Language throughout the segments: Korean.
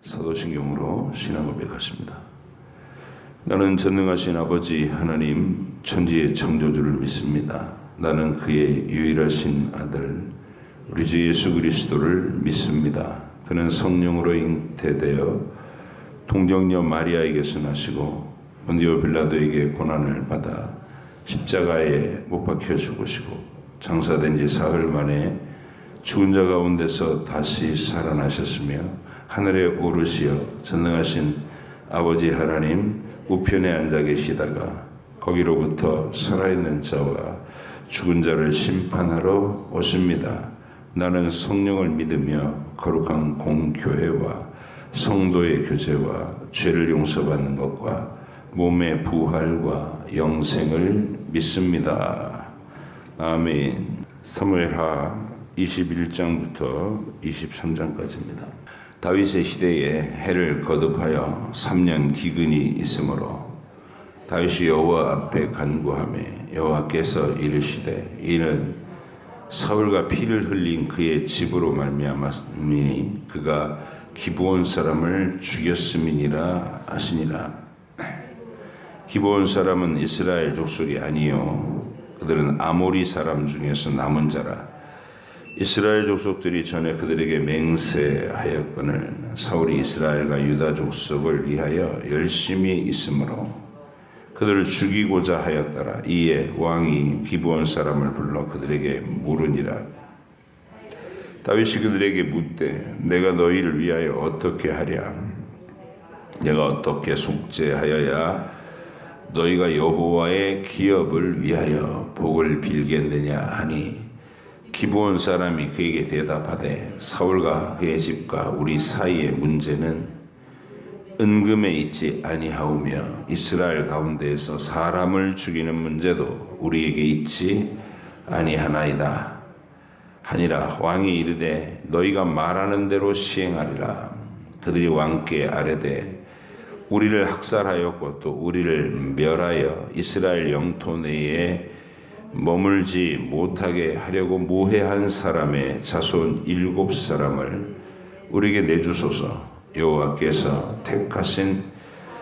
사도신경으로 신앙 고백하십니다. 나는 전능하신 아버지 하나님 천지의 창조주를 믿습니다. 나는 그의 유일하신 아들 우리 주 예수 그리스도를 믿습니다. 그는 성령으로 잉태되어 동정녀 마리아에게서 나시고 본디오 빌라도에게 고난을 받아 십자가에 못 박혀 죽으시고 장사된 지 사흘 만에 죽은 자 가운데서 다시 살아나셨으며 하늘에 오르시어 전능하신 아버지 하나님 우편에 앉아 계시다가 거기로부터 살아있는 자와 죽은 자를 심판하러 오십니다. 나는 성령을 믿으며 거룩한 공교회와 성도의 교제와 죄를 용서받는 것과 몸의 부활과 영생을 믿습니다. 아멘. 사무엘하 21장부터 23장까지입니다. 다윗의 시대에 해를 거듭하여 3년 기근이 있으므로 다윗이 여호와 앞에 간구하매 여호와께서 이르시되 이는 사울과 피를 흘린 그의 집으로 말미암았으니 그가 기브온 사람을 죽였음이니라 하시니라. 기브온 사람은 이스라엘 족속이 아니요 그들은 아모리 사람 중에서 남은 자라. 이스라엘 족속들이 전에 그들에게 맹세하였거늘 사울이 이스라엘과 유다 족속을 위하여 열심히 있으므로 그들을 죽이고자 하였더라. 이에 왕이 기브온 사람을 불러 그들에게 물으니라. 다윗이 그들에게 묻되 내가 너희를 위하여 어떻게 하랴? 내가 어떻게 속죄하여야 너희가 여호와의 기업을 위하여 복을 빌겠느냐 하니 기브온 사람이 그에게 대답하되 사울과 그의 집과 우리 사이의 문제는 은금에 있지 아니하오며 이스라엘 가운데에서 사람을 죽이는 문제도 우리에게 있지 아니하나이다 하니라. 왕이 이르되 너희가 말하는 대로 시행하리라. 그들이 왕께 아뢰되 우리를 학살하였고 또 우리를 멸하여 이스라엘 영토 내에 머물지 못하게 하려고 모해한 사람의 자손 7사람을 우리에게 내주소서. 여호와께서 택하신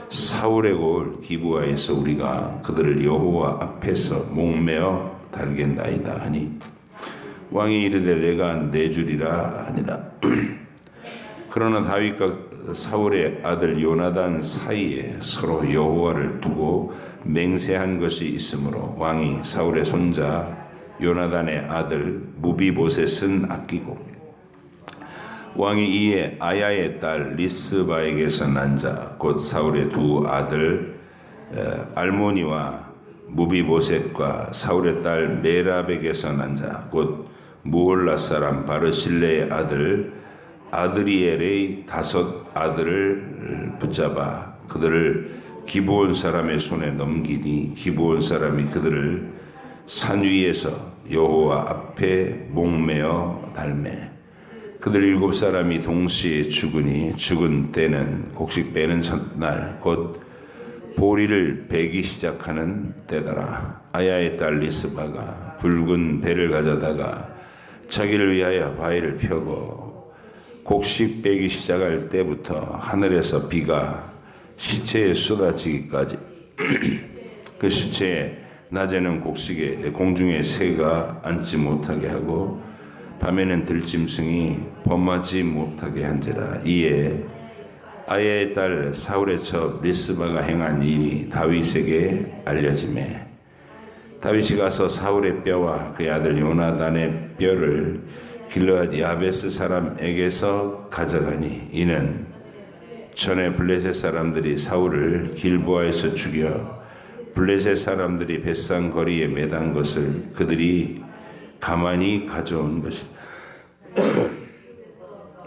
사울의 골 기브아에서 우리가 그들을 여호와 앞에서 목매어 달겠나이다 하니 왕이 이르되 내가 내주리라 하니라. 그러나 다윗과 사울의 아들 요나단 사이에 서로 여호와를 두고 맹세한 것이 있으므로 왕이 사울의 손자 요나단의 아들 무비보셋은 아끼고 왕이 이에 아야의 딸 리스바에게서 난 자 곧 사울의 두 아들 알모니와 무비보셋과 사울의 딸 메랍에게서 난 자 곧 무올라 사람 바르실레의 아들 아드리엘의 5 아들을 붙잡아 그들을 기브온 사람의 손에 넘기니 기브온 사람이 그들을 산 위에서 여호와 앞에 목매어 달매 그들 7사람이 동시에 죽으니 죽은 때는 곡식 빼는 첫날 곧 보리를 베기 시작하는 때더라. 아야의 딸 리스바가 붉은 배를 가져다가 자기를 위하여 바위를 펴고 곡식 빼기 시작할 때부터 하늘에서 비가 시체에 쏟아지기까지 그 시체에 낮에는 곡식에 공중에 새가 앉지 못하게 하고 밤에는 들짐승이 범하지 못하게 한지라. 이에 아야의 딸 사울의 첩 리스바가 행한 일이 다윗에게 알려지매 다윗이 가서 사울의 뼈와 그의 아들 요나단의 뼈를 길르앗 야베스 사람에게서 가져가니 이는 전에 블레셋 사람들이 사울을 길보아에서 죽여 블레셋 사람들이 벳산 거리에 매단 것을 그들이 가만히 가져온 것이다.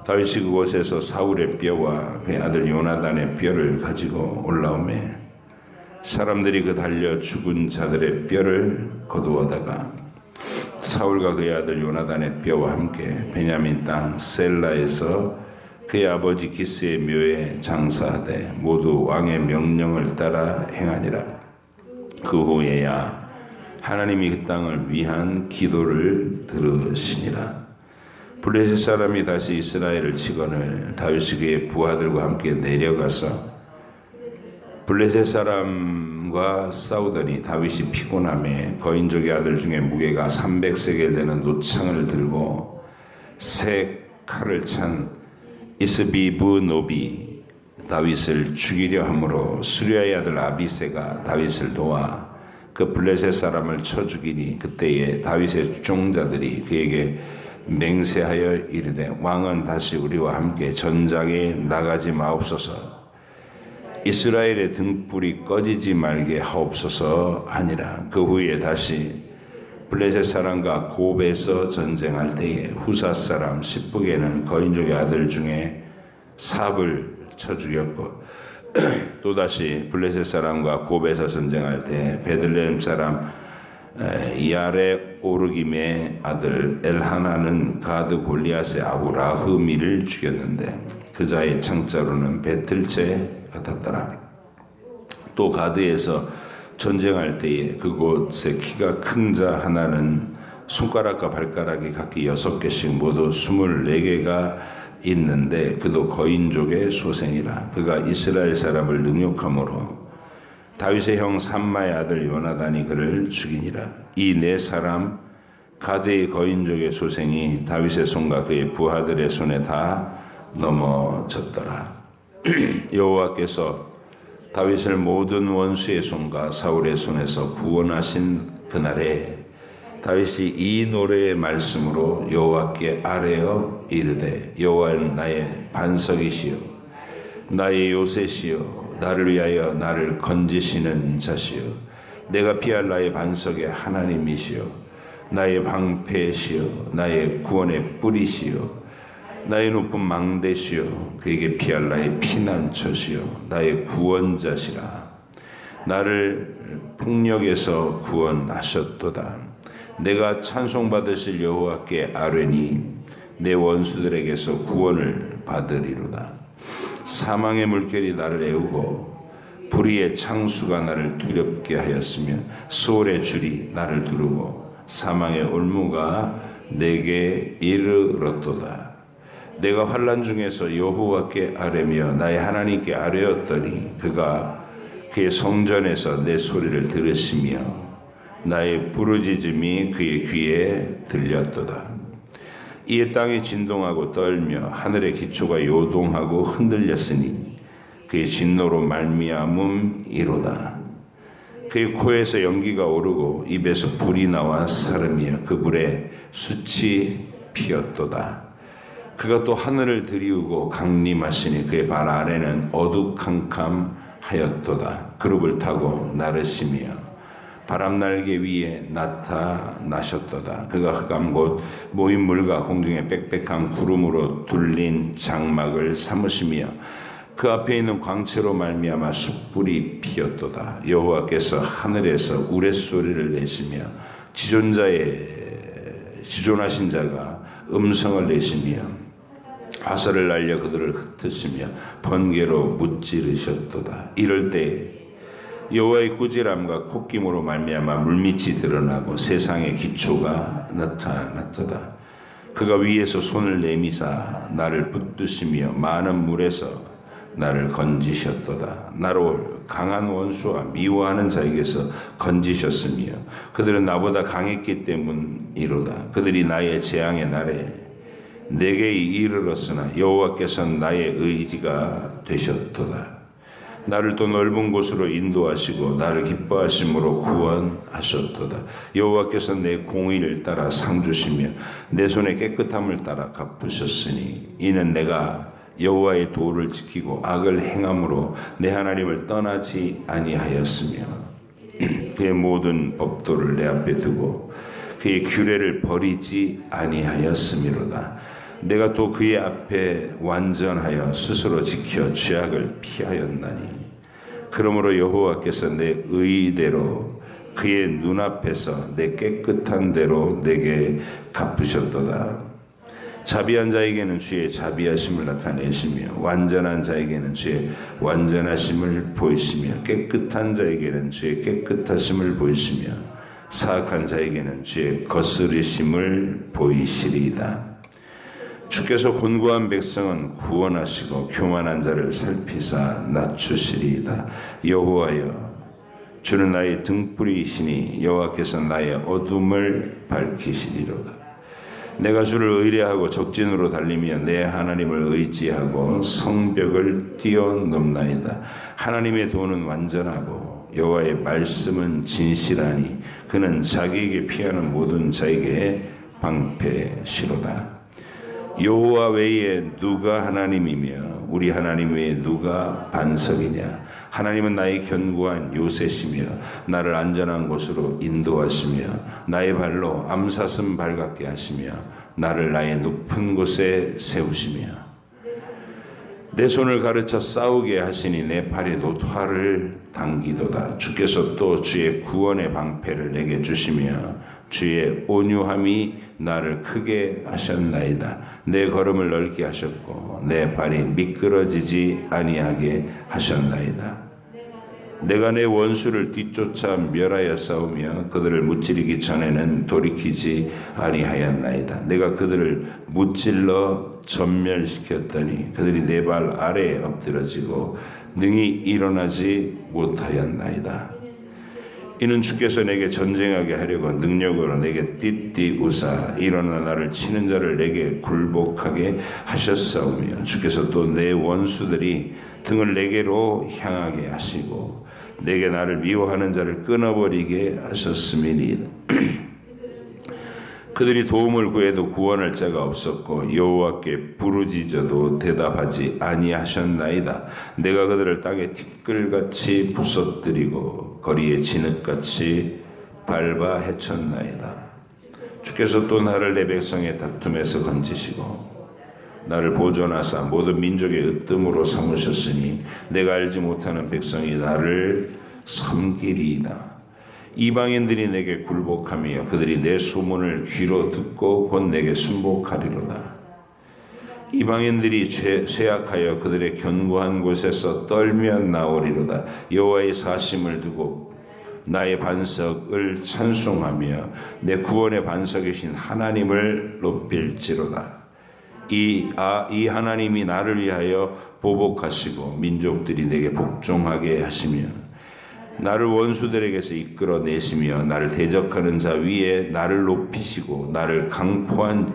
다윗이 그곳에서 사울의 뼈와 그의 아들 요나단의 뼈를 가지고 올라오매 사람들이 그 달려 죽은 자들의 뼈를 거두어다가 사울과 그의 아들 요나단의 뼈와 함께 베냐민 땅 셀라에서 그의 아버지 기스의 묘에 장사하되 모두 왕의 명령을 따라 행하니라. 그 후에야 하나님이 그 땅을 위한 기도를 들으시니라. 블레셋 사람이 다시 이스라엘을 치거늘 다윗이 그의 부하들과 함께 내려가서 블레셋 사람과 싸우더니 다윗이 피곤함에 거인족의 아들 중에 무게가 300세겔 되는 노창을 들고 새 칼을 찬 이스비브노비 다윗을 죽이려 함으로 수리아의 아들 아비새가 다윗을 도와 그 블레셋 사람을 쳐 죽이니 그때에 다윗의 종자들이 그에게 맹세하여 이르되 왕은 다시 우리와 함께 전장에 나가지 마옵소서 이스라엘의 등불이 꺼지지 말게 하옵소서 하니라. 그 후에 다시 블레셋 사람과 곱에서 전쟁할 때에 후사 사람 십북에는 거인족의 아들 중에 삽을 쳐 죽였고 또다시 블레셋 사람과 곱에서 전쟁할 때 베들레헴 사람 야레 오르김의 아들 엘하나는 가드 골리앗의 아구 라흐미를 죽였는데 그 자의 창자로는 배틀채 같았더라. 또 가드에서 전쟁할 때에 그곳에 키가 큰 자 하나는 손가락과 발가락이 각기 6개씩 모두 24개가 있는데 그도 거인족의 소생이라. 그가 이스라엘 사람을 능욕함으로 다윗의 형 삼마의 아들 요나단이 그를 죽이니라. 이 네 사람 가드의 거인족의 소생이 다윗의 손과 그의 부하들의 손에 다 넘어졌더라. 여호와께서 다윗을 모든 원수의 손과 사울의 손에서 구원하신 그날에 다윗이 이 노래의 말씀으로 여호와께 아뢰어 이르되 여호와는 나의 반석이시요 나의 요새시요 나를 위하여 나를 건지시는 자시요 내가 피할 나의 반석의 하나님이시요 나의 방패시요 나의 구원의 뿌리시요 나의 높은 망대시요 그에게 피할 나의 피난처시요 나의 구원자시라. 나를 폭력에서 구원하셨도다. 내가 찬송받으실 여호와께 아뢰니 내 원수들에게서 구원을 받으리로다. 사망의 물결이 나를 애우고 불의의 창수가 나를 두렵게 하였으며 소울의 줄이 나를 두르고 사망의 올무가 내게 이르렀도다. 내가 환난 중에서 여호와께 아뢰며 나의 하나님께 아뢰었더니 그가 그의 성전에서 내 소리를 들으시며 나의 부르짖음이 그의 귀에 들렸도다. 이에 땅이 진동하고 떨며 하늘의 기초가 요동하고 흔들렸으니 그의 진노로 말미암음이로다. 그의 코에서 연기가 오르고 입에서 불이 나와 사르며 그 불에 숯이 피었도다. 그가 또 하늘을 들이우고 강림하시니 그의 발 아래는 어두캄캄하였도다. 그룹을 타고 나르시며 바람날개 위에 나타나셨도다. 그가 흑암 곧 모인 물과 공중의 빽빽한 구름으로 둘린 장막을 삼으시며 그 앞에 있는 광채로 말미암아 숯불이 피었도다. 여호와께서 하늘에서 우레소리를 내시며 지존하신 자가 음성을 내시며 화살을 날려 그들을 흩으시며 번개로 무찌르셨도다. 이럴 때 여호와의 꾸지람과 콧김으로 말미암아 물밑이 드러나고 세상의 기초가 나타났도다. 그가 위에서 손을 내미사 나를 붙드시며 많은 물에서 나를 건지셨도다. 나로 강한 원수와 미워하는 자에게서 건지셨으며 그들은 나보다 강했기 때문이로다. 그들이 나의 재앙의 날에 내게 이르렀으나 여호와께서는 나의 의지가 되셨도다. 나를 또 넓은 곳으로 인도하시고 나를 기뻐하심으로 구원하셨도다. 여호와께서 내 공의를 따라 상 주시며 내 손의 깨끗함을 따라 갚으셨으니 이는 내가 여호와의 도를 지키고 악을 행함으로 내 하나님을 떠나지 아니하였으며 그의 모든 법도를 내 앞에 두고 그의 규례를 버리지 아니하였음이로다. 내가 또 그의 앞에 완전하여 스스로 지켜 죄악을 피하였나니 그러므로 여호와께서 내 의대로 그의 눈앞에서 내 깨끗한 대로 내게 갚으셨도다. 자비한 자에게는 주의 자비하심을 나타내시며 완전한 자에게는 주의 완전하심을 보이시며 깨끗한 자에게는 주의 깨끗하심을 보이시며 사악한 자에게는 주의 거스르심을 보이시리이다. 주께서 곤고한 백성은 구원하시고 교만한 자를 살피사 낮추시리이다. 여호와여, 주는 나의 등불이시니 여호와께서 나의 어둠을 밝히시리로다. 내가 주를 의뢰하고 적진으로 달리며 내 하나님을 의지하고 성벽을 뛰어넘나이다. 하나님의 도는 완전하고 여호와의 말씀은 진실하니 그는 자기에게 피하는 모든 자에게 방패시로다. 여호와 외에 누가 하나님이며 우리 하나님 외에 누가 반석이냐. 하나님은 나의 견고한 요새시며 나를 안전한 곳으로 인도하시며 나의 발로 암사슴 발같게 하시며 나를 나의 높은 곳에 세우시며 내 손을 가르쳐 싸우게 하시니 내 팔에도 활을 당기도다. 주께서 또 주의 구원의 방패를 내게 주시며 주의 온유함이 나를 크게 하셨나이다. 내 걸음을 넓게 하셨고 내 발이 미끄러지지 아니하게 하셨나이다. 내가 내 원수를 뒤쫓아 멸하여 싸우며 그들을 무찌르기 전에는 돌이키지 아니하였나이다. 내가 그들을 무찔러 전멸시켰더니 그들이 내 발 아래에 엎드러지고 능히 일어나지 못하였나이다. 이는 주께서 내게 전쟁하게 하려고 능력으로 내게 띠띠 웃아 일어나 나를 치는 자를 내게 굴복하게 하셨사오며 주께서 또 내 원수들이 등을 내게로 향하게 하시고 내게 나를 미워하는 자를 끊어버리게 하셨음이니 그들이 도움을 구해도 구원할 자가 없었고 여호와께 부르짖어도 대답하지 아니하셨나이다. 내가 그들을 땅에 티끌같이 부서뜨리고 거리에 진흙같이 밟아 헤쳤나이다. 주께서 또 나를 내 백성의 다툼에서 건지시고 나를 보존하사 모든 민족의 으뜸으로 삼으셨으니 내가 알지 못하는 백성이 나를 섬기리이다. 이방인들이 내게 굴복하며 그들이 내 소문을 귀로 듣고 곧 내게 순복하리로다. 이방인들이 쇠약하여 그들의 견고한 곳에서 떨며 나오리로다. 여호와의 사심을 두고 나의 반석을 찬송하며 내 구원의 반석이신 하나님을 높일지로다. 이 하나님이 나를 위하여 보복하시고 민족들이 내게 복종하게 하시며 나를 원수들에게서 이끌어내시며 나를 대적하는 자 위에 나를 높이시고 나를 강포한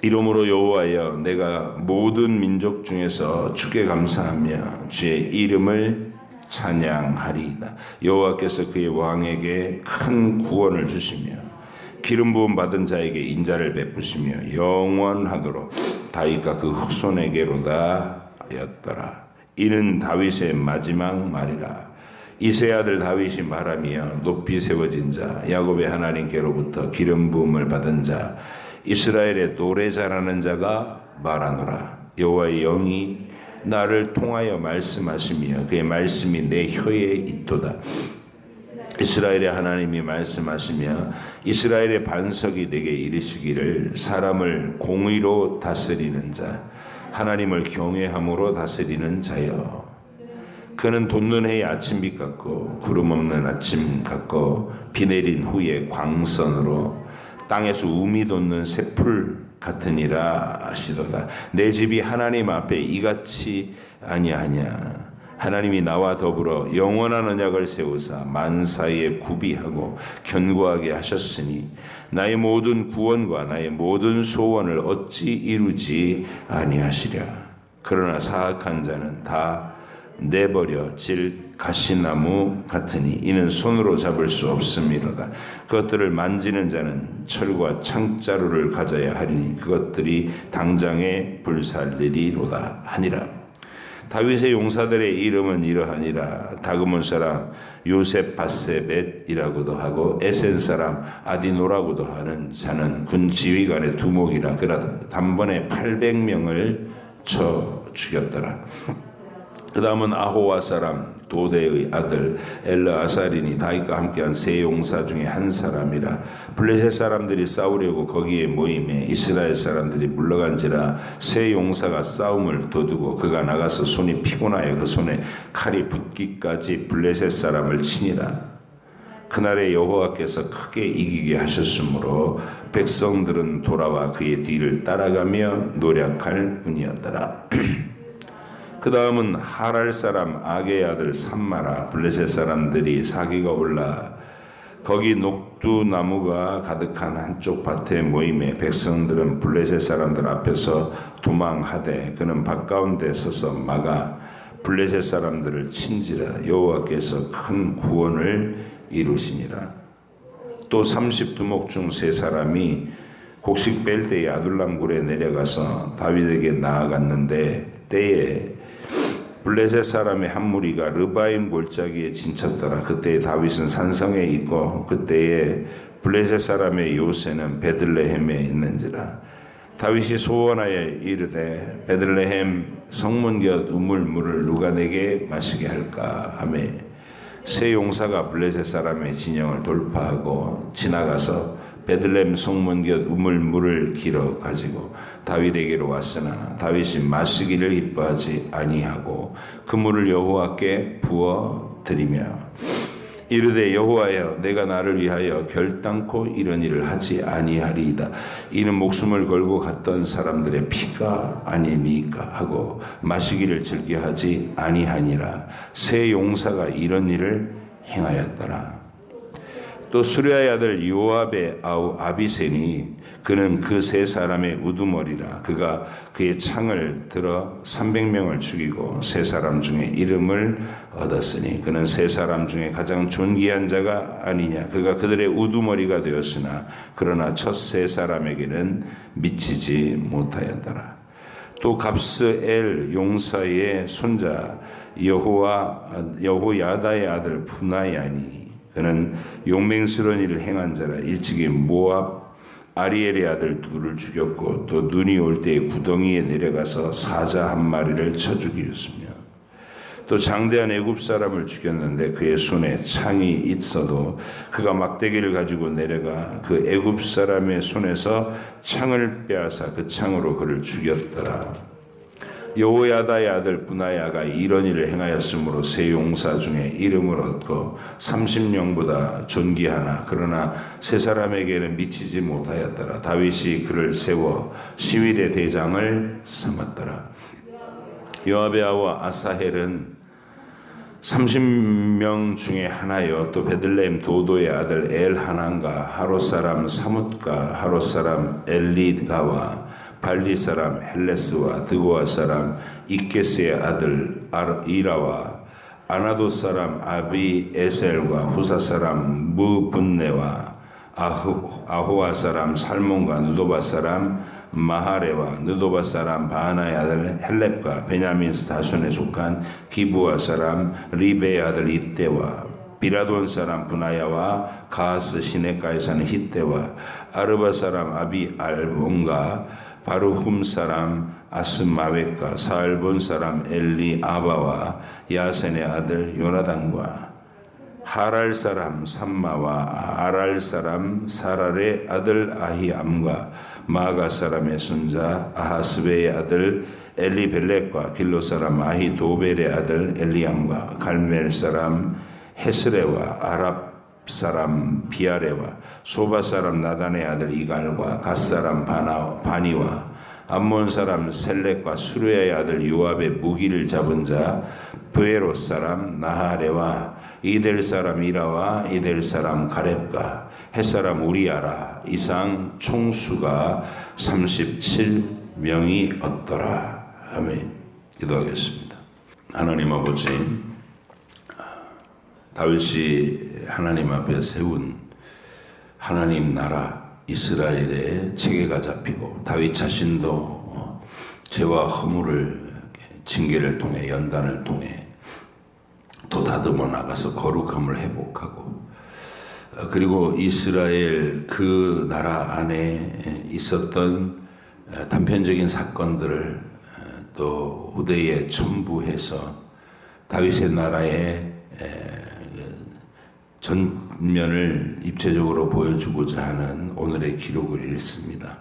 이름으로 여호와여, 내가 모든 민족 중에서 주께 감사하며 주의 이름을 찬양하리이다. 여호와께서 그의 왕에게 큰 구원을 주시며 기름 부음 받은 자에게 인자를 베푸시며 영원하도록 다윗과 그 후손에게로다 하였더라. 이는 다윗의 마지막 말이라. 이세 아들 다윗이 말하며 높이 세워진 자 야곱의 하나님께로부터 기름 부음을 받은 자 이스라엘의 노래 잘하는 자가 말하노라. 여호와의 영이 나를 통하여 말씀하시며 그의 말씀이 내 혀에 있도다. 이스라엘의 하나님이 말씀하시며 이스라엘의 반석이 내게 이르시기를 사람을 공의로 다스리는 자 하나님을 경외함으로 다스리는 자여, 그는 돋는 해의 아침빛 같고 구름 없는 아침 같고 비 내린 후에 광선으로 땅에서 우미 돋는 새풀 같으니라 하시도다. 내 집이 하나님 앞에 이같이 아니하냐. 하나님이 나와 더불어 영원한 언약을 세우사 만사에 구비하고 견고하게 하셨으니 나의 모든 구원과 나의 모든 소원을 어찌 이루지 아니하시랴. 그러나 사악한 자는 다 내버려질 가시나무 같으니 이는 손으로 잡을 수 없음이로다. 그것들을 만지는 자는 철과 창자루를 가져야 하리니 그것들이 당장에 불살리리로다 하니라. 다윗의 용사들의 이름은 이러하니라. 다그몬 사람 요셉 바세벳이라고도 하고 에센 사람 아디노라고도 하는 자는 군 지휘관의 두목이라. 그러나 단번에 800명을 쳐 죽였더라. 그 다음은 아호와 사람 도대의 아들 엘르아살이니 다윗과 함께한 세 용사 중에 한 사람이라. 블레셋 사람들이 싸우려고 거기에 모임에 이스라엘 사람들이 물러간지라 세 용사가 싸움을 도두고 그가 나가서 손이 피곤하여 그 손에 칼이 붙기까지 블레셋 사람을 치니라. 그날에 여호와께서 크게 이기게 하셨으므로 백성들은 돌아와 그의 뒤를 따라가며 노력할 뿐이었더라. 그 다음은 하랄 사람 아게의 아들 삼마라 블레셋 사람들이 사기가 올라 거기 녹두나무가 가득한 한쪽 밭에 모임에 백성들은 블레셋 사람들 앞에서 도망하되 그는 밭가운데 서서 막아 블레셋 사람들을 친지라. 여호와께서 큰 구원을 이루시니라. 또 30두목 중 세 사람이 곡식 뺄 때에 아둘람 굴에 내려가서 다윗에게 나아갔는데 때에 블레셋 사람의 한 무리가 르바임 골짜기에 진쳤더라. 그때에 다윗은 산성에 있고 그때에 블레셋 사람의 요새는 베들레헴에 있는지라. 다윗이 소원하여 이르되 베들레헴 성문 곁 우물물을 누가 내게 마시게 할까 하며 세 용사가 블레셋 사람의 진영을 돌파하고 지나가서 베들레헴 성문 곁 우물물을 길어 가지고 다윗에게로 왔으나 다윗이 마시기를 기뻐하지 아니하고 그 물을 여호와께 부어 드리며 이르되 여호와여 내가 나를 위하여 결단코 이런 일을 하지 아니하리이다. 이는 목숨을 걸고 갔던 사람들의 피가 아니니까 하고 마시기를 즐겨하지 아니하니라. 세 용사가 이런 일을 행하였더라. 또 수레아의 아들 요압의 아우 아비센이 그는 그 세 사람의 우두머리라. 그가 그의 창을 들어 300명을 죽이고 세 사람 중에 이름을 얻었으니 그는 세 사람 중에 가장 존귀한 자가 아니냐. 그가 그들의 우두머리가 되었으나 그러나 첫 세 사람에게는 미치지 못하였더라. 또 갑스엘 용사의 손자 여호야다의 아들 분하야니 그는 용맹스러운 일을 행한 자라. 일찍이 모압 아리엘의 아들 둘을 죽였고 또 눈이 올 때에 구덩이에 내려가서 사자 한 마리를 쳐 죽이었으며 또 장대한 애굽 사람을 죽였는데 그의 손에 창이 있어도 그가 막대기를 가지고 내려가 그 애굽 사람의 손에서 창을 빼앗아 그 창으로 그를 죽였더라. 여호야다의 아들 분하야가 이런 일을 행하였으므로 세 용사 중에 이름을 얻고 30명보다 존귀하나 그러나 세 사람에게는 미치지 못하였더라. 다윗이 그를 세워 시위대 대장을 삼았더라. 요압의 아우 아사헬은 30명 중에 하나요. 또 베들레헴 도도의 아들 엘하난과 하롯 사람 사뭇과 하롯 사람 엘리가와 발리 사람 헬레스와 드고아 사람 이케스의 아들 이라와 아나도 사람 아비에셀과 후사 사람 무분네와 아호아 사람 살몬과 느도바 사람 마하레와 느도바 사람 바하나의 아들 헬렙과 베냐민 다손에 속한 기부아 사람 리베의 아들 이때와 비라돈 사람 분하야와 가하스 시내가에 사는 히때와 아르바 사람 아비 알몬과 바루훔 사람 아스마웻과 사알본 사람 엘리 아바와 야센의 아들 요나단과 하랄 사람 삼마와 아랄 사람 사랄의 아들 아히암과 마가 사람의 손자 아하스베의 아들 엘리벨렉과 길로 사람 아히도벨의 아들 엘리암과 갈멜 사람 헤스레와 아랍 사람 비아레와 소바 사람 나단의 아들 이갈과 갓 사람 바니와 암몬 사람 셀렉과 수르야의 아들 요압의 무기를 잡은 자 브에롯 사람 나하레와 이델 사람 이라와 이델 사람 가렙과 헷 사람 우리아라. 이상 총수가 37명이 얻더라. 아멘. 기도하겠습니다. 하나님 아버지, 다윗이 하나님 앞에 세운 하나님 나라 이스라엘의 체계가 잡히고 다윗 자신도 죄와 허물을 징계를 통해 연단을 통해 또 다듬어 나가서 거룩함을 회복하고 그리고 이스라엘 그 나라 안에 있었던 단편적인 사건들을 또 후대에 첨부해서 다윗의 나라의 전면을 입체적으로 보여주고자 하는 오늘의 기록을 읽습니다.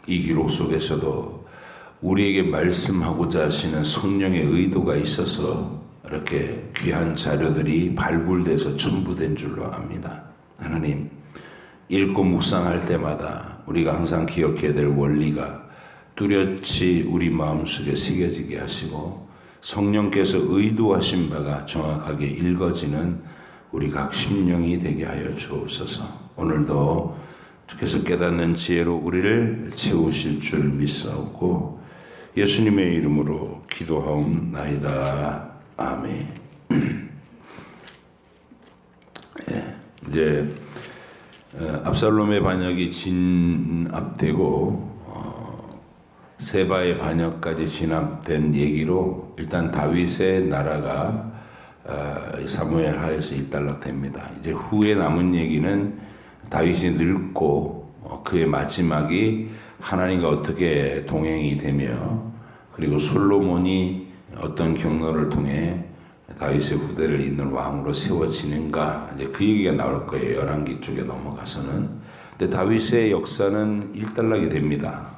이 기록 속에서도 우리에게 말씀하고자 하시는 성령의 의도가 있어서 이렇게 귀한 자료들이 발굴돼서 첨부된 줄로 압니다. 하나님, 읽고 묵상할 때마다 우리가 항상 기억해야 될 원리가 뚜렷이 우리 마음속에 새겨지게 하시고 성령께서 의도하신 바가 정확하게 읽어지는 우리 각 심령이 되게 하여 주옵소서. 오늘도 주께서 깨닫는 지혜로 우리를 채우실 줄 믿사오고 예수님의 이름으로 기도하옵나이다. 아멘. 예, 이제 압살롬의 반역이 진압되고 세바의 반역까지 진압된 얘기로 일단 다윗의 나라가 사무엘 하에서 일단락됩니다. 이제 후에 남은 얘기는 다윗이 늙고 그의 마지막이 하나님과 어떻게 동행이 되며 그리고 솔로몬이 어떤 경로를 통해 다윗의 후대를 잇는 왕으로 세워지는가, 이제 그 얘기가 나올 거예요. 열왕기 쪽에 넘어가서는. 근데 다윗의 역사는 일단락이 됩니다.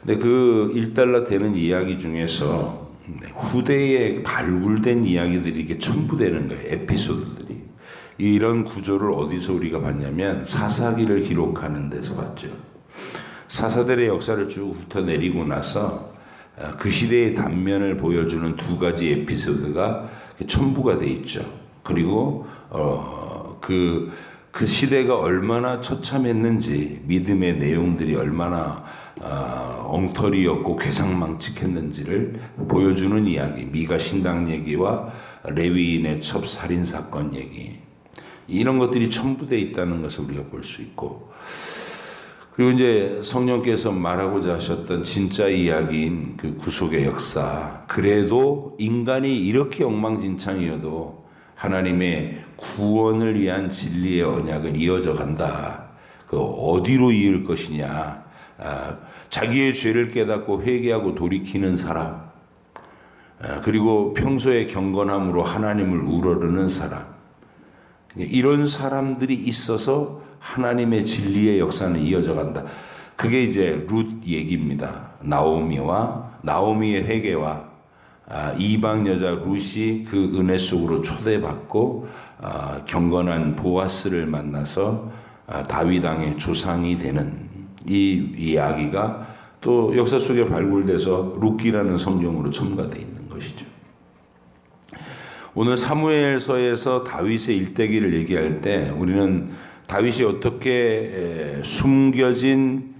근데 그 일단락 되는 이야기 중에서 후대에 발굴된 이야기들이 이게 첨부되는 거예요. 에피소드들이. 이런 구조를 어디서 우리가 봤냐면 사사기를 기록하는 데서 봤죠. 사사들의 역사를 쭉 훑어내리고 나서 그 시대의 단면을 보여주는 두 가지 에피소드가 첨부가 돼 있죠. 그리고 그 시대가 얼마나 처참했는지, 믿음의 내용들이 얼마나 엉터리였고 괴상망측했는지를 보여주는 이야기, 미가 신당 얘기와 레위인의 첩 살인 사건 얘기, 이런 것들이 첨부되어 있다는 것을 우리가 볼 수 있고, 그리고 이제 성령께서 말하고자 하셨던 진짜 이야기인 그 구속의 역사, 그래도 인간이 이렇게 엉망진창이어도 하나님의 구원을 위한 진리의 언약은 이어져 간다. 그 어디로 이을 것이냐? 자기의 죄를 깨닫고 회개하고 돌이키는 사람, 그리고 평소에 경건함으로 하나님을 우러르는 사람, 이런 사람들이 있어서 하나님의 진리의 역사는 이어져 간다. 그게 이제 룻 얘기입니다. 나오미의 회개와 이방 여자 룻이 그 은혜 속으로 초대받고 경건한 보아스를 만나서 다윗 왕의 조상이 되는 이 이야기가 또 역사 속에 발굴돼서 룻기라는 성경으로 첨가되어 있는 것이죠. 오늘 사무엘서에서 다윗의 일대기를 얘기할 때 우리는 다윗이 어떻게 숨겨진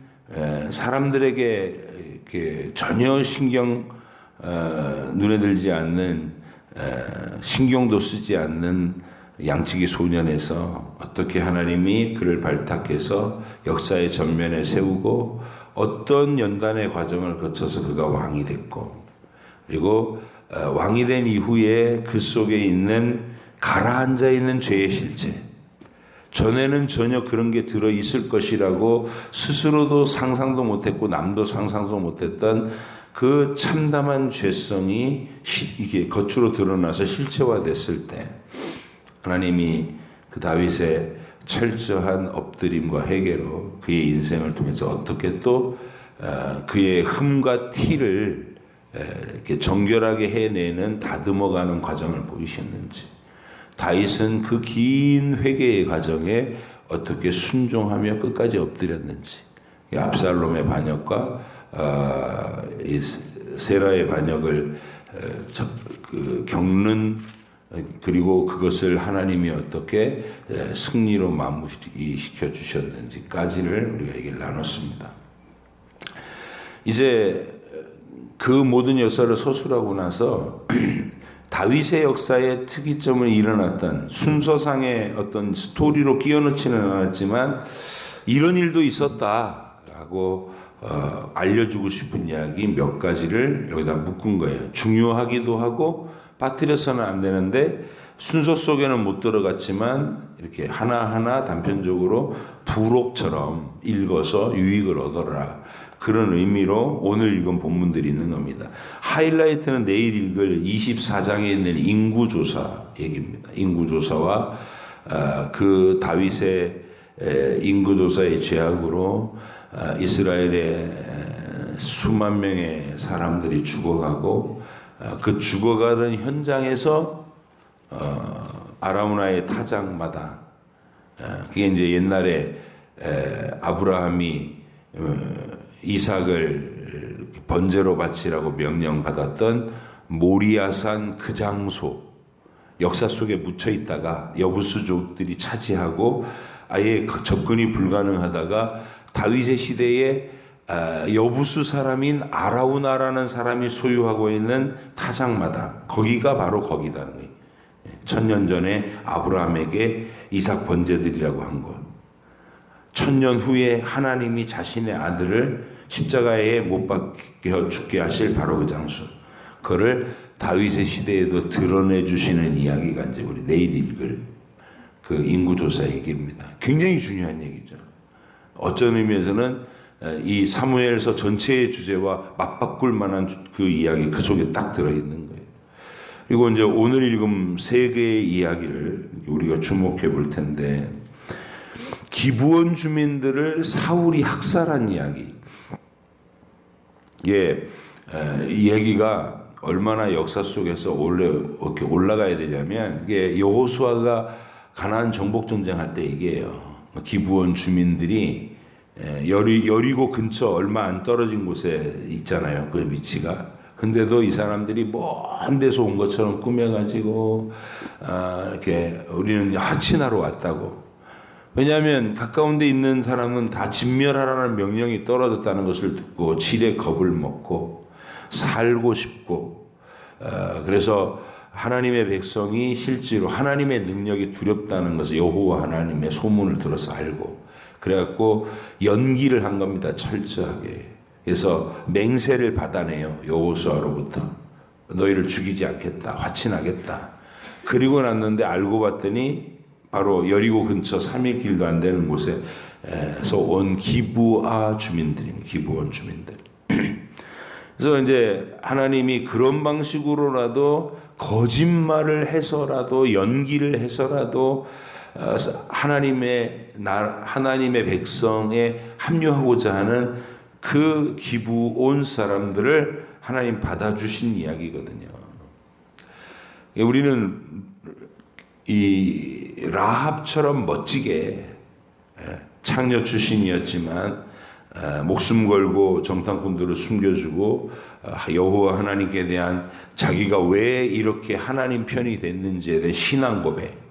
사람들에게 전혀 눈에 들지 않는 신경도 쓰지 않는 양치기 소년에서 어떻게 하나님이 그를 발탁해서 역사의 전면에 세우고 어떤 연단의 과정을 거쳐서 그가 왕이 됐고, 그리고 왕이 된 이후에 그 속에 있는 가라앉아 있는 죄의 실체, 전에는 전혀 그런 게 들어있을 것이라고 스스로도 상상도 못했고 남도 상상도 못했던 그 참담한 죄성이 이게 겉으로 드러나서 실체화됐을 때 하나님이 그 다윗의 철저한 엎드림과 회개로 그의 인생을 통해서 어떻게 또 그의 흠과 티를 이렇게 정결하게 해내는 다듬어가는 과정을 보이셨는지, 다윗은 그 긴 회개의 과정에 어떻게 순종하며 끝까지 엎드렸는지, 압살롬의 반역과 세라의 반역을 겪는, 그리고 그것을 하나님이 어떻게 승리로 마무리시켜 주셨는지까지를 우리가 얘기를 나눴습니다. 이제 그 모든 역사를 서술하고 나서 다윗의 역사의 특이점을 일어났던 순서상의 어떤 스토리로 끼워넣지는 않았지만 이런 일도 있었다라고 알려주고 싶은 이야기 몇 가지를 여기다 묶은 거예요. 중요하기도 하고 빠뜨려서는 안 되는데 순서 속에는 못 들어갔지만 이렇게 하나하나 단편적으로 부록처럼 읽어서 유익을 얻어라, 그런 의미로 오늘 읽은 본문들이 있는 겁니다. 하이라이트는 내일 읽을 24장에 있는 인구조사 얘기입니다. 인구조사와 그 다윗의 인구조사의 죄악으로 이스라엘의 수만 명의 사람들이 죽어가고 그 죽어가는 현장에서 아라우나의 타작마다 그게 이제 옛날에 아브라함이 이삭을 번제로 바치라고 명령받았던 모리아산 그 장소, 역사 속에 묻혀 있다가 여부수족들이 차지하고 아예 접근이 불가능하다가 다윗의 시대에 여부수 사람인 아라우나라는 사람이 소유하고 있는 타작마다, 거기가 바로 거기다는 거예요. 천년 전에 아브라함에게 이삭 번제드리라고 한 곳. 천년 후에 하나님이 자신의 아들을 십자가에 못 박혀 죽게 하실 바로 그 장소. 그거를 다윗의 시대에도 드러내 주시는 이야기가 이제 우리 내일 읽을 그 인구조사 얘기입니다. 굉장히 중요한 얘기죠. 어쩐 의미에서는 이 사무엘서 전체의 주제와 맞바꿀 만한 그 이야기, 그 속에 딱 들어있는 거예요. 그리고 이제 오늘 읽은 세 개의 이야기를 우리가 주목해 볼 텐데, 기브온 주민들을 사울이 학살한 이야기. 이 얘기가 얼마나 역사 속에서 이렇게 올라가야 되냐면, 이게 여호수아가 가나안 정복 전쟁할 때 얘기예요. 기브온 주민들이 여리고 근처 얼마 안 떨어진 곳에 있잖아요. 그 위치가. 근데도 이 사람들이 먼 데서 온 것처럼 꾸며가지고 이렇게 우리는 하친하러 왔다고. 왜냐하면 가까운 데 있는 사람은 다 진멸하라는 명령이 떨어졌다는 것을 듣고 질에 겁을 먹고 살고 싶고, 그래서 하나님의 백성이 실제로 하나님의 능력이 두렵다는 것을 여호와 하나님의 소문을 들어서 알고, 그래갖고 연기를 한 겁니다. 철저하게. 그래서 맹세를 받아내요. 여호수아로부터. 너희를 죽이지 않겠다. 화친하겠다. 그리고 났는데 알고 봤더니 바로 여리고 근처 3일 길도 안 되는 곳에서 온 기브아 주민들입니다. 기브온 주민들. 그래서 이제 하나님이 그런 방식으로라도 거짓말을 해서라도 연기를 해서라도 하나님의 백성에 합류하고자 하는 그 기브온 사람들을 하나님 받아주신 이야기거든요. 우리는 이 라합처럼 멋지게 창녀 출신이었지만 목숨 걸고 정탐꾼들을 숨겨주고 여호와 하나님께 대한 자기가 왜 이렇게 하나님 편이 됐는지에 대한 신앙 고백,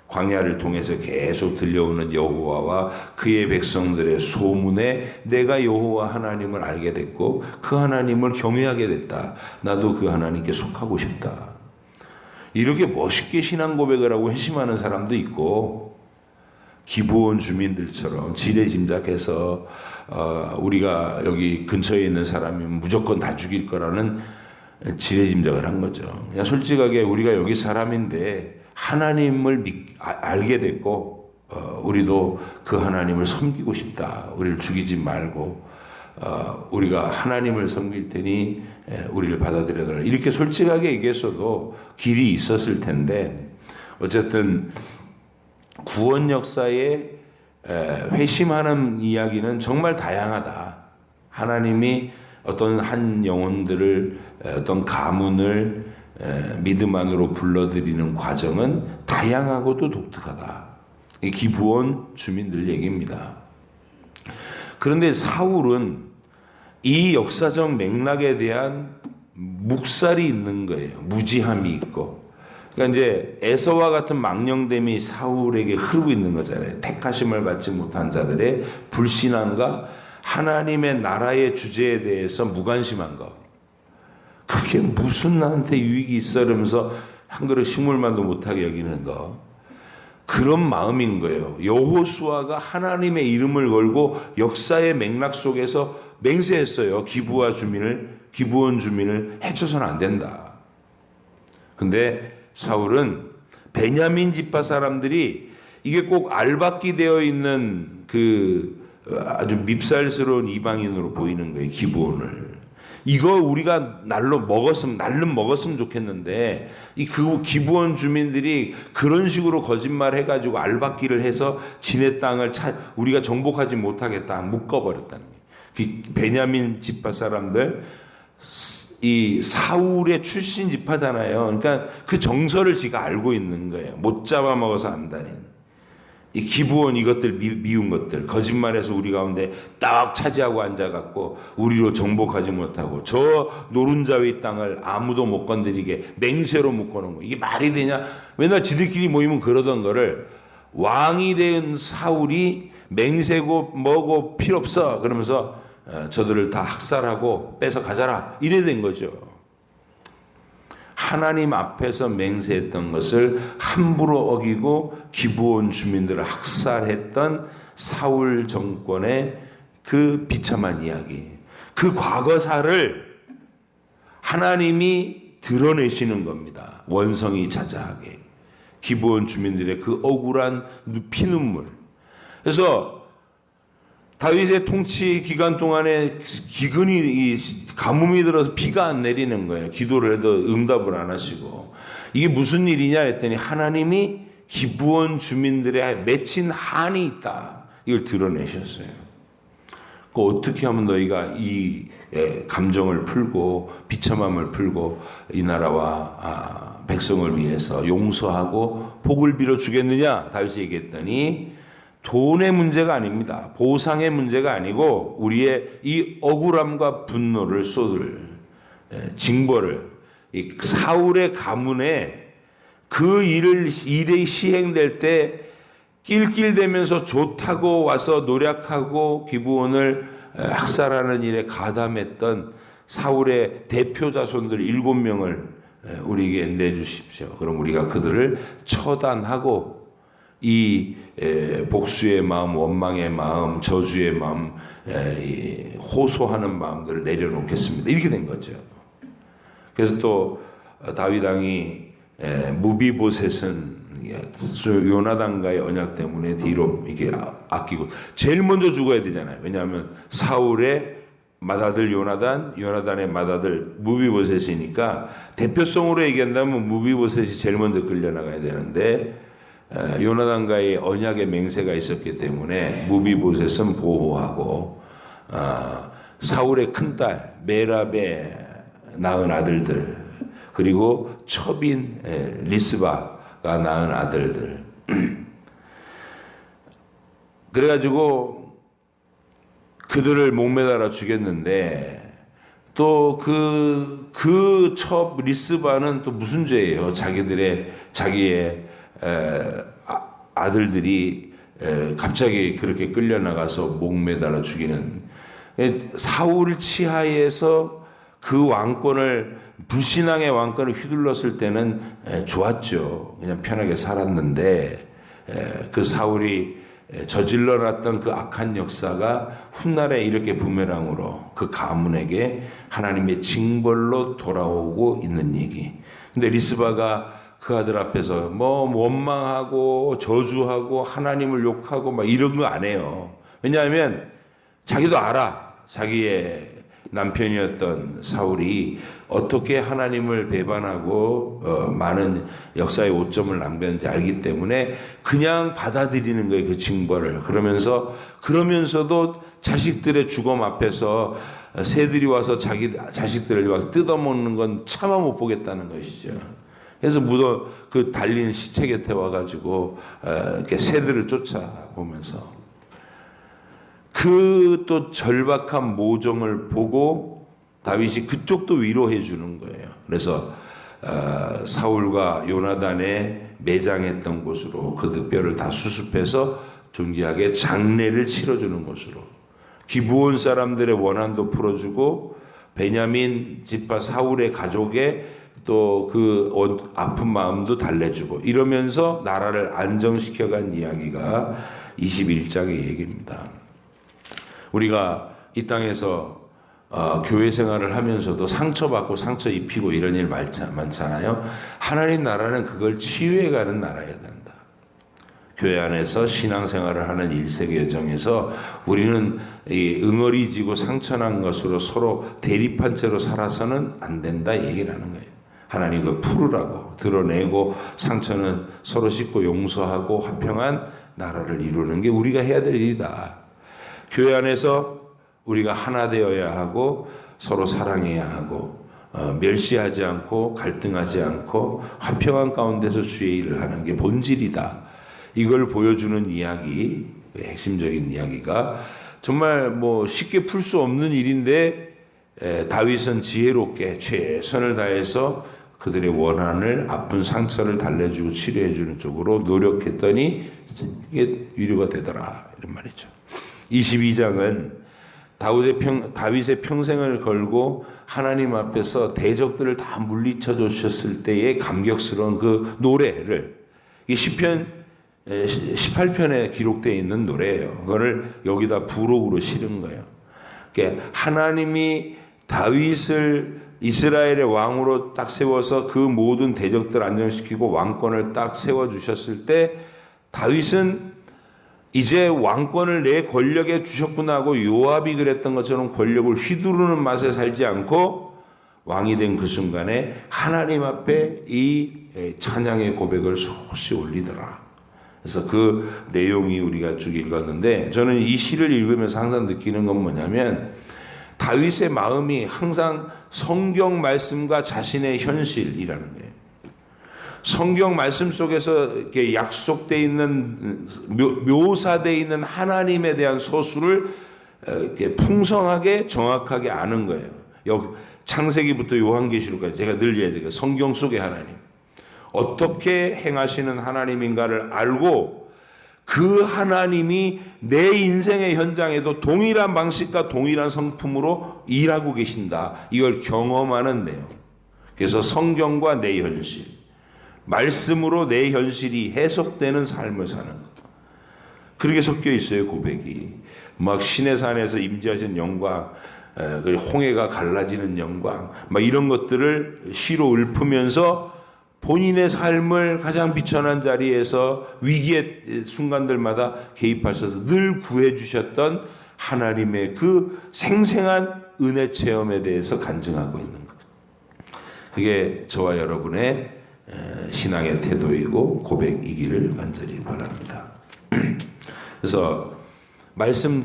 광야를 통해서 계속 들려오는 여호와와 그의 백성들의 소문에 내가 여호와 하나님을 알게 됐고 그 하나님을 경외하게 됐다. 나도 그 하나님께 속하고 싶다. 이렇게 멋있게 신앙 고백을 하고 회심하는 사람도 있고, 기브온 주민들처럼 지레짐작해서 우리가 여기 근처에 있는 사람이면 무조건 다 죽일 거라는 지레짐작을 한 거죠. 그냥 솔직하게 우리가 여기 사람인데 하나님을 알게 됐고 우리도 그 하나님을 섬기고 싶다. 우리를 죽이지 말고 우리가 하나님을 섬길 테니 우리를 받아들여달라. 이렇게 솔직하게 얘기했어도 길이 있었을 텐데, 어쨌든 구원 역사에 회심하는 이야기는 정말 다양하다. 하나님이 어떤 한 영혼들을 어떤 가문을 믿음 안으로 불러들이는 과정은 다양하고도 독특하다. 이 기브온 주민들 얘기입니다. 그런데 사울은 이 역사적 맥락에 대한 묵살이 있는 거예요. 무지함이 있고. 그러니까 이제 에서와 같은 망령됨이 사울에게 흐르고 있는 거잖아요. 택하심을 받지 못한 자들의 불신함과 하나님의 나라의 주제에 대해서 무관심한 거. 그게 무슨 나한테 유익이 있어 이러면서 한 그릇 식물만도 못하게 여기는 거. 그런 마음인 거예요. 여호수아가 하나님의 이름을 걸고 역사의 맥락 속에서 맹세했어요. 기브온 주민을 해쳐서는 안 된다. 근데 사울은 베냐민 지파 사람들이 이게 꼭 알박기 되어 있는 그 아주 밉살스러운 이방인으로 보이는 거예요. 기브온을. 이거 우리가 날름 먹었으면 좋겠는데 그 기브온 주민들이 그런 식으로 거짓말 해가지고 알박기를 해서 지네 땅을 우리가 정복하지 못하겠다 묶어버렸다는 거예요. 그 베냐민 지파 사람들, 이 사울의 출신 지파잖아요. 그러니까 그 정서를 지가 알고 있는 거예요. 못 잡아먹어서 안다는. 이 기브온 이것들 미운 것들 거짓말해서 우리 가운데 딱 차지하고 앉아갖고 우리로 정복하지 못하고 저 노른자의 땅을 아무도 못 건드리게 맹세로 묶어놓은 거 이게 말이 되냐? 맨날 지들끼리 모이면 그러던 거를 왕이 된 사울이 맹세고 뭐고 필요 없어 그러면서 저들을 다 학살하고 뺏어 가자라 이래 된 거죠. 하나님 앞에서 맹세했던 것을 함부로 어기고 기브온 주민들을 학살했던 사울 정권의 그 비참한 이야기, 그 과거사를 하나님이 드러내시는 겁니다. 원성이 자자하게 기브온 주민들의 그 억울한 피눈물. 그래서 다윗의 통치 기간 동안에 기근이 가뭄이 들어서 비가 안 내리는 거예요. 기도를 해도 응답을 안 하시고 이게 무슨 일이냐 했더니 하나님이 기브온 주민들의 맺힌 한이 있다. 이걸 드러내셨어요. 그 어떻게 하면 너희가 이 감정을 풀고 비참함을 풀고 이 나라와 백성을 위해서 용서하고 복을 빌어 주겠느냐? 다윗이 얘기했더니 돈의 문제가 아닙니다. 보상의 문제가 아니고 우리의 이 억울함과 분노를 쏟을 징벌을 이 사울의 가문에 그 일이 시행될 때 낄낄대면서 좋다고 와서 노력하고 기브온을 학살하는 일에 가담했던 사울의 대표 자손들 7명을 우리에게 내주십시오. 그럼 우리가 그들을 처단하고 이 복수의 마음, 원망의 마음, 저주의 마음, 호소하는 마음들을 내려놓겠습니다. 이렇게 된 거죠. 그래서 또 다윗 왕이 무비보셋은 요나단과의 언약 때문에 뒤로 이렇게 아끼고 제일 먼저 죽어야 되잖아요. 왜냐하면 사울의 맏아들 요나단의 맏아들 무비보셋이니까 대표성으로 얘기한다면 무비보셋이 제일 먼저 끌려나가야 되는데 요나단과의 언약의 맹세가 있었기 때문에 무비보셋은 보호하고 사울의 큰딸 메랍의 낳은 아들들 그리고 첩인 리스바가 낳은 아들들 그래가지고 그들을 목매달아 죽였는데 또 그 첩 리스바는 또 무슨 죄예요? 자기의 아들들이 갑자기 그렇게 끌려나가서 목매달아 죽이는 사울 치하에서 그 왕권을 불신앙의 왕권을 휘둘렀을 때는 좋았죠. 그냥 편하게 살았는데 그 사울이 저질러놨던 그 악한 역사가 훗날에 이렇게 부메랑으로 그 가문에게 하나님의 징벌로 돌아오고 있는 얘기. 근데 리스바가 그 아들 앞에서 뭐 원망하고 저주하고 하나님을 욕하고 막 이런 거 안 해요. 왜냐하면 자기도 알아. 자기의 남편이었던 사울이 어떻게 하나님을 배반하고 많은 역사의 오점을 남겼는지 알기 때문에 그냥 받아들이는 거예요. 그 징벌을. 그러면서도 자식들의 죽음 앞에서 새들이 와서 자기 자식들을 막 뜯어먹는 건 차마 못 보겠다는 것이죠. 그래서 그 달린 시체 곁에 와가지고 이렇게 새들을 쫓아보면서 그 또 절박한 모종을 보고 다윗이 그쪽도 위로해 주는 거예요. 그래서 사울과 요나단의 매장했던 곳으로 그들 뼈를 다 수습해서 존귀하게 장례를 치러주는 곳으로 기브온 사람들의 원한도 풀어주고 베냐민 지파 사울의 가족의 또 그 아픈 마음도 달래주고 이러면서 나라를 안정시켜간 이야기가 21장의 얘기입니다. 우리가 이 땅에서 교회 생활을 하면서도 상처받고 상처 입히고 이런 일 많잖아요. 하나님 나라는 그걸 치유해가는 나라여야 된다. 교회 안에서 신앙생활을 하는 1세기 여정에서 우리는 이 응어리지고 상처난 것으로 서로 대립한 채로 살아서는 안 된다 얘기를 하는 거예요. 하나님 그걸 풀으라고 드러내고 상처는 서로 씻고 용서하고 화평한 나라를 이루는 게 우리가 해야 될 일이다. 교회 안에서 우리가 하나 되어야 하고 서로 사랑해야 하고 멸시하지 않고 갈등하지 않고 화평한 가운데서 주의 일을 하는 게 본질이다. 이걸 보여주는 이야기, 핵심적인 이야기가 정말 뭐 쉽게 풀 수 없는 일인데 다윗은 지혜롭게 최선을 다해서 그들의 원한을, 아픈 상처를 달래주고 치료해주는 쪽으로 노력했더니 이게 위로가 되더라, 이런 말이죠. 22장은 다윗의 평생을 걸고 하나님 앞에서 대적들을 다 물리쳐 주셨을 때의 감격스러운 그 노래를, 이 시편 18편에 기록되어 있는 노래예요. 그거를 여기다 부록으로 실은 거예요. 그러니까 하나님이 다윗을 이스라엘의 왕으로 딱 세워서 그 모든 대적들 안정시키고 왕권을 딱 세워주셨을 때 다윗은 이제 왕권을 내 권력에 주셨구나 하고 요압이 그랬던 것처럼 권력을 휘두르는 맛에 살지 않고 왕이 된 그 순간에 하나님 앞에 이 찬양의 고백을 소시 올리더라. 그래서 그 내용이 우리가 쭉 읽었는데, 저는 이 시를 읽으면서 항상 느끼는 건 뭐냐면 다윗의 마음이 항상 성경 말씀과 자신의 현실이라는 거예요. 성경 말씀 속에서 이렇게 약속되어 있는, 묘사되어 있는 하나님에 대한 서술을 이렇게 풍성하게 정확하게 아는 거예요. 창세기부터 요한계시록까지 제가 늘 얘기해요. 성경 속의 하나님, 어떻게 행하시는 하나님인가를 알고 그 하나님이 내 인생의 현장에도 동일한 방식과 동일한 성품으로 일하고 계신다, 이걸 경험하는 내용. 그래서 성경과 내 현실, 말씀으로 내 현실이 해석되는 삶을 사는 것, 그렇게 섞여 있어요. 고백이 막 시내산에서 임재하신 영광, 홍해가 갈라지는 영광, 막 이런 것들을 시로 읊으면서 본인의 삶을 가장 비천한 자리에서 위기의 순간들마다 개입하셔서 늘 구해주셨던 하나님의 그 생생한 은혜 체험에 대해서 간증하고 있는 것. 그게 저와 여러분의 신앙의 태도이고 고백이기를 간절히 바랍니다. 그래서 말씀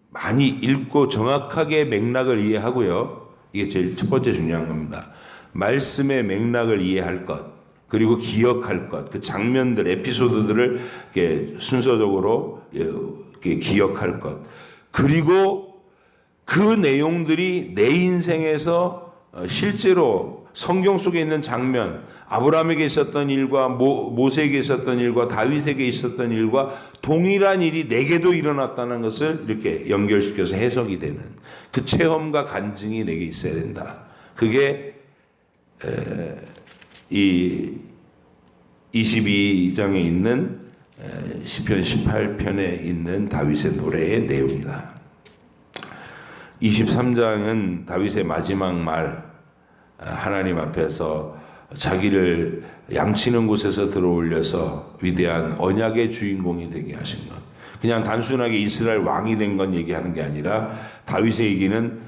많이 읽고 정확하게 맥락을 이해하고요. 이게 제일 첫 번째 중요한 겁니다. 말씀의 맥락을 이해할 것, 그리고 기억할 것, 그 장면들, 에피소드들을 이렇게 순서적으로 이렇게 기억할 것, 그리고 그 내용들이 내 인생에서 실제로 성경 속에 있는 장면, 아브라함에게 있었던 일과 모세에게 있었던 일과 다윗에게 있었던 일과 동일한 일이 내게도 일어났다는 것을 이렇게 연결시켜서 해석이 되는 그 체험과 간증이 내게 있어야 된다. 그게 이 22장에 있는 시편 18편에 있는 다윗의 노래의 내용이다. 23장은 다윗의 마지막 말, 하나님 앞에서 자기를 양치는 곳에서 들어올려서 위대한 언약의 주인공이 되게 하신 것. 그냥 단순하게 이스라엘 왕이 된 건 얘기하는 게 아니라 다윗의 얘기는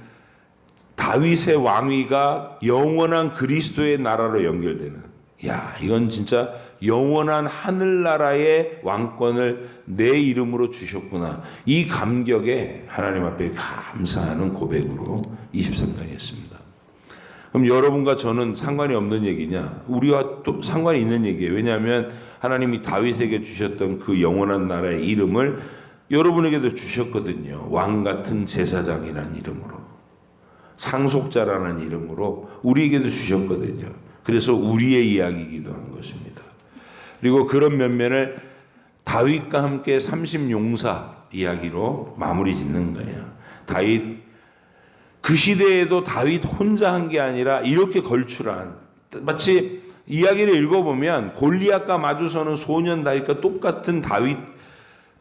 다윗의 왕위가 영원한 그리스도의 나라로 연결되는, 야, 이건 진짜 영원한 하늘나라의 왕권을 내 이름으로 주셨구나, 이 감격에 하나님 앞에 감사하는 고백으로 23장에 했습니다. 그럼 여러분과 저는 상관이 없는 얘기냐? 우리와 또 상관이 있는 얘기예요. 왜냐하면 하나님이 다윗에게 주셨던 그 영원한 나라의 이름을 여러분에게도 주셨거든요. 왕 같은 제사장이라는 이름으로, 상속자라는 이름으로 우리에게도 주셨거든요. 그래서 우리의 이야기이기도 한 것입니다. 그리고 그런 면면을 다윗과 함께 30용사 이야기로 마무리 짓는 거예요. 다윗, 그 시대에도 다윗 혼자 한 게 아니라 이렇게 걸출한, 마치 이야기를 읽어보면 골리앗과 마주서는 소년 다윗과 똑같은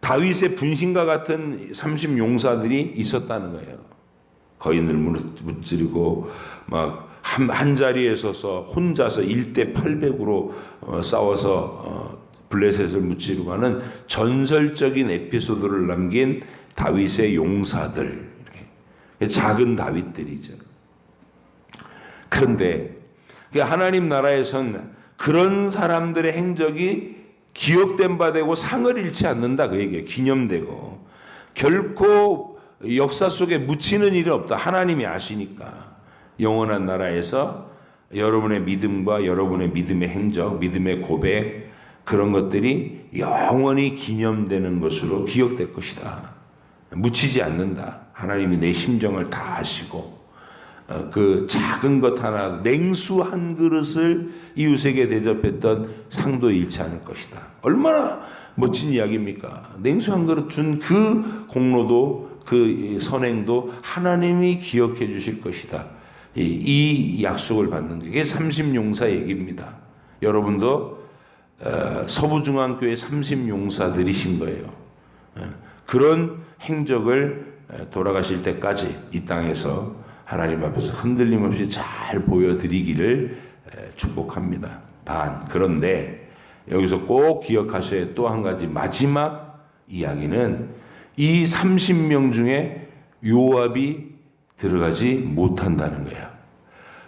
다윗의 분신과 같은 30용사들이 있었다는 거예요. 거인을 무찌르고 막 한 자리에 서서 혼자서 1대 800으로 싸워서 블레셋을 무찌르고 하는 전설적인 에피소드를 남긴 다윗의 용사들, 이렇게 작은 다윗들이죠. 그런데 하나님 나라에선 그런 사람들의 행적이 기억된 바 되고 상을 잃지 않는다, 그 얘기예요. 기념되고 결코 역사 속에 묻히는 일이 없다. 하나님이 아시니까. 영원한 나라에서 여러분의 믿음과 여러분의 믿음의 행적, 믿음의 고백, 그런 것들이 영원히 기념되는 것으로 기억될 것이다. 묻히지 않는다. 하나님이 내 심정을 다 아시고 그 작은 것 하나, 냉수 한 그릇을 이웃에게 대접했던 상도 잃지 않을 것이다. 얼마나 멋진 이야기입니까? 냉수 한 그릇 준 그 공로도, 그 선행도 하나님이 기억해 주실 것이다. 이 약속을 받는 게 이게 삼심용사 얘기입니다. 여러분도 서부중앙교회 삼심용사들이신 거예요. 그런 행적을 돌아가실 때까지 이 땅에서 하나님 앞에서 흔들림 없이 잘 보여드리기를 축복합니다. 그런데 여기서 꼭 기억하셔야 또 한 가지 마지막 이야기는 이 30명 중에 요압이 들어가지 못한다는 거야.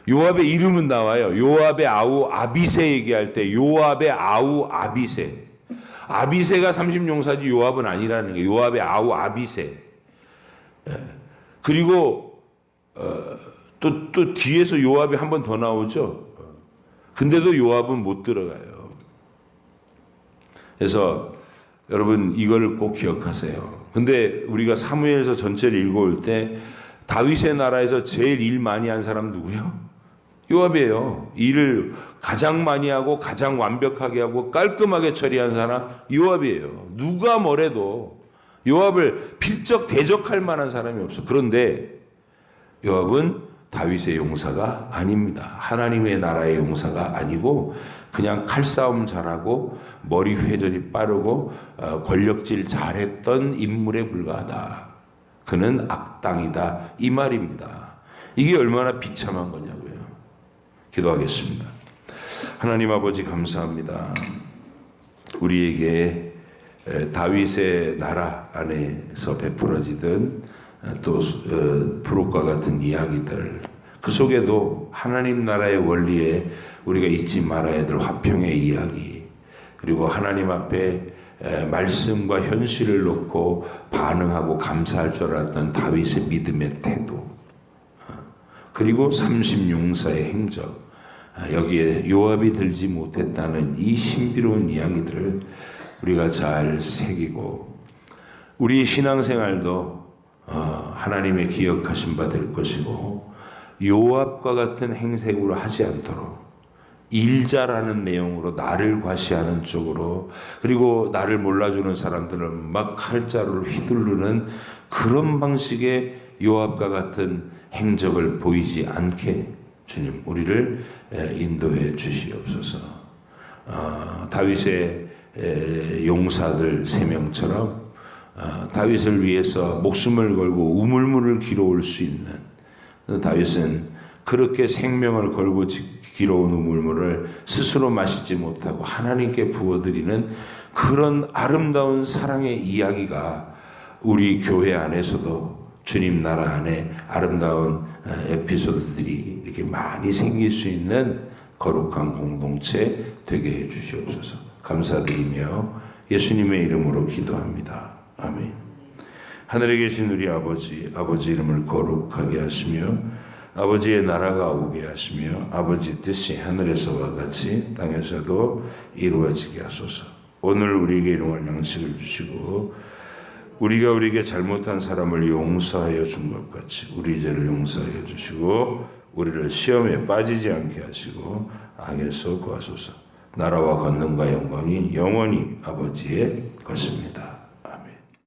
요압의 이름은 나와요. 요압의 아우 아비세 얘기할 때 요압의 아우 아비세. 아비세가 30용사지 요압은 아니라는 거예요. 요압의 아우 아비세. 그리고 또 뒤에서 요압이 한 번 더 나오죠. 근데도 요압은 못 들어가요. 그래서 여러분 이걸 꼭 기억하세요. 근데 우리가 사무엘서 전체를 읽어올 때 다윗의 나라에서 제일 일 많이 한 사람 누구요? 요압이에요. 일을 가장 많이 하고 가장 완벽하게 하고 깔끔하게 처리한 사람 요압이에요. 누가 뭐래도 요압을 필적 대적할 만한 사람이 없어. 그런데 요압은 다윗의 용사가 아닙니다. 하나님의 나라의 용사가 아니고 그냥 칼싸움 잘하고 머리 회전이 빠르고 권력질 잘했던 인물에 불과하다. 그는 악당이다. 이 말입니다. 이게 얼마나 비참한 거냐고요. 기도하겠습니다. 하나님 아버지 감사합니다. 우리에게 다윗의 나라 안에서 베풀어지던 또 부록과 같은 이야기들, 그 속에도 하나님 나라의 원리에 우리가 잊지 말아야 될 화평의 이야기, 그리고 하나님 앞에 말씀과 현실을 놓고 반응하고 감사할 줄 알았던 다윗의 믿음의 태도, 그리고 30용사의 행적, 여기에 요압이 들지 못했다는 이 신비로운 이야기들을 우리가 잘 새기고 우리 신앙생활도 하나님의 기억하신 바 될 것이고 요압과 같은 행색으로 하지 않도록 일자라는 내용으로 나를 과시하는 쪽으로, 그리고 나를 몰라주는 사람들은 막 칼자루를 휘두르는 그런 방식의 요압과 같은 행적을 보이지 않게 주님 우리를 인도해 주시옵소서. 다윗의 용사들 3명처럼 다윗을 위해서 목숨을 걸고 우물물을 길어올 수 있는, 다윗은 그렇게 생명을 걸고 길어온 우물물을 스스로 마시지 못하고 하나님께 부어드리는 그런 아름다운 사랑의 이야기가 우리 교회 안에서도 주님 나라 안에 아름다운 에피소드들이 이렇게 많이 생길 수 있는 거룩한 공동체 되게 해 주시옵소서. 감사드리며 예수님의 이름으로 기도합니다. 아멘. 하늘에 계신 우리 아버지 이름을 거룩하게 하시며 아버지의 나라가 오게 하시며 아버지 뜻이 하늘에서와 같이 땅에서도 이루어지게 하소서. 오늘 우리에게 일용할 양식을 주시고 우리가 우리에게 잘못한 사람을 용서하여 준 것 같이 우리 죄를 용서하여 주시고 우리를 시험에 빠지지 않게 하시고 악에서 구하소서. 나라와 권능과 영광이 영원히 아버지의 것입니다.